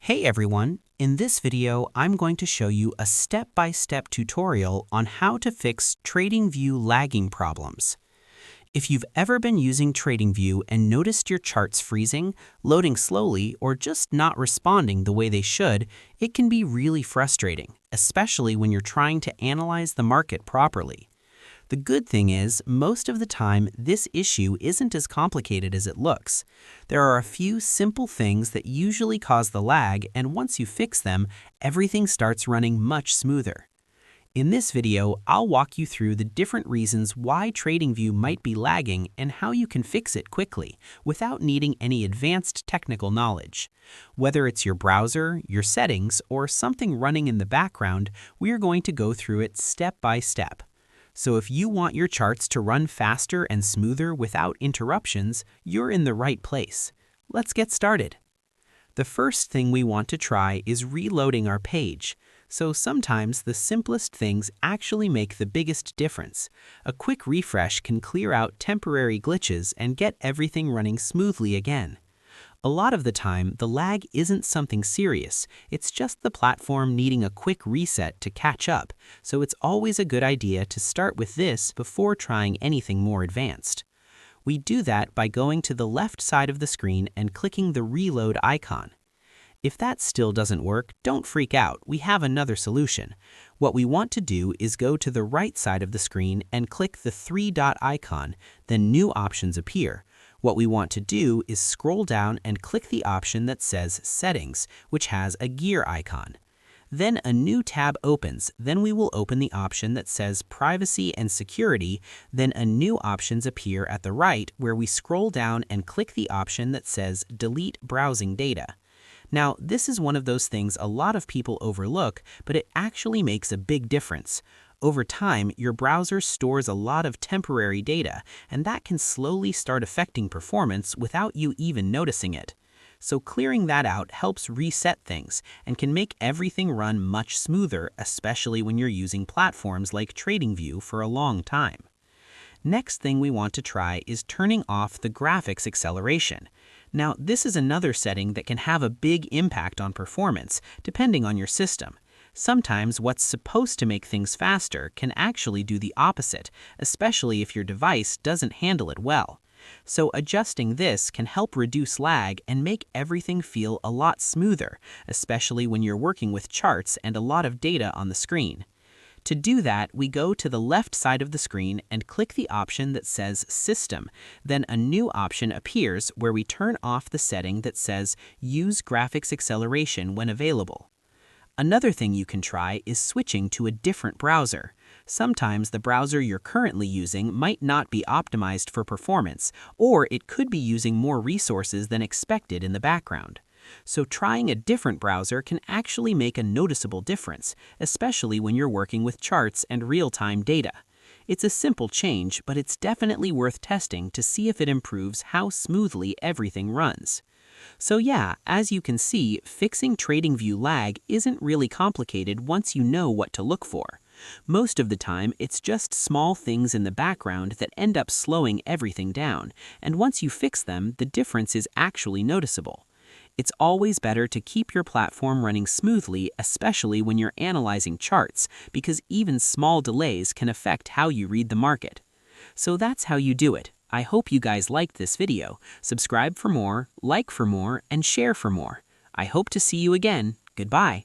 Hey everyone, in this video I'm going to show you a step-by-step tutorial on how to fix Tradingview lagging problems. If you've ever been using Tradingview and noticed your charts freezing, loading slowly, or just not responding the way they should, it can be really frustrating, especially when you're trying to analyze the market properly. The good thing is, most of the time, this issue isn't as complicated as it looks. There are a few simple things that usually cause the lag, and once you fix them, everything starts running much smoother. In this video, I'll walk you through the different reasons why Tradingview might be lagging and how you can fix it quickly, without needing any advanced technical knowledge. Whether it's your browser, your settings, or something running in the background, we're going to go through it step by step. So if you want your charts to run faster and smoother without interruptions, you're in the right place. Let's get started. The first thing we want to try is reloading our page. So sometimes the simplest things actually make the biggest difference. A quick refresh can clear out temporary glitches and get everything running smoothly again. A lot of the time, the lag isn't something serious. It's just the platform needing a quick reset to catch up, so it's always a good idea to start with this before trying anything more advanced. We do that by going to the left side of the screen and clicking the reload icon. If that still doesn't work, don't freak out, we have another solution. What we want to do is go to the right side of the screen and click the three-dot icon, then new options appear. What we want to do is scroll down and click the option that says Settings, which has a gear icon. Then a new tab opens, then we will open the option that says Privacy and Security, then a new options appear at the right where we scroll down and click the option that says Delete Browsing Data. Now, this is one of those things a lot of people overlook, but it actually makes a big difference. Over time, your browser stores a lot of temporary data, and that can slowly start affecting performance without you even noticing it. So clearing that out helps reset things and can make everything run much smoother, especially when you're using platforms like Tradingview for a long time. Next thing we want to try is turning off the graphics acceleration. Now, this is another setting that can have a big impact on performance, depending on your system. Sometimes what's supposed to make things faster can actually do the opposite, especially if your device doesn't handle it well. So adjusting this can help reduce lag and make everything feel a lot smoother, especially when you're working with charts and a lot of data on the screen. To do that, we go to the left side of the screen and click the option that says System. Then a new option appears where we turn off the setting that says Use Graphics Acceleration when available. Another thing you can try is switching to a different browser. Sometimes the browser you're currently using might not be optimized for performance, or it could be using more resources than expected in the background. So trying a different browser can actually make a noticeable difference, especially when you're working with charts and real-time data. It's a simple change, but it's definitely worth testing to see if it improves how smoothly everything runs. So yeah, as you can see, fixing Tradingview lag isn't really complicated once you know what to look for. Most of the time, it's just small things in the background that end up slowing everything down, and once you fix them, the difference is actually noticeable. It's always better to keep your platform running smoothly, especially when you're analyzing charts, because even small delays can affect how you read the market. So that's how you do it. I hope you guys liked this video. Subscribe for more, like for more, and share for more. I hope to see you again. Goodbye.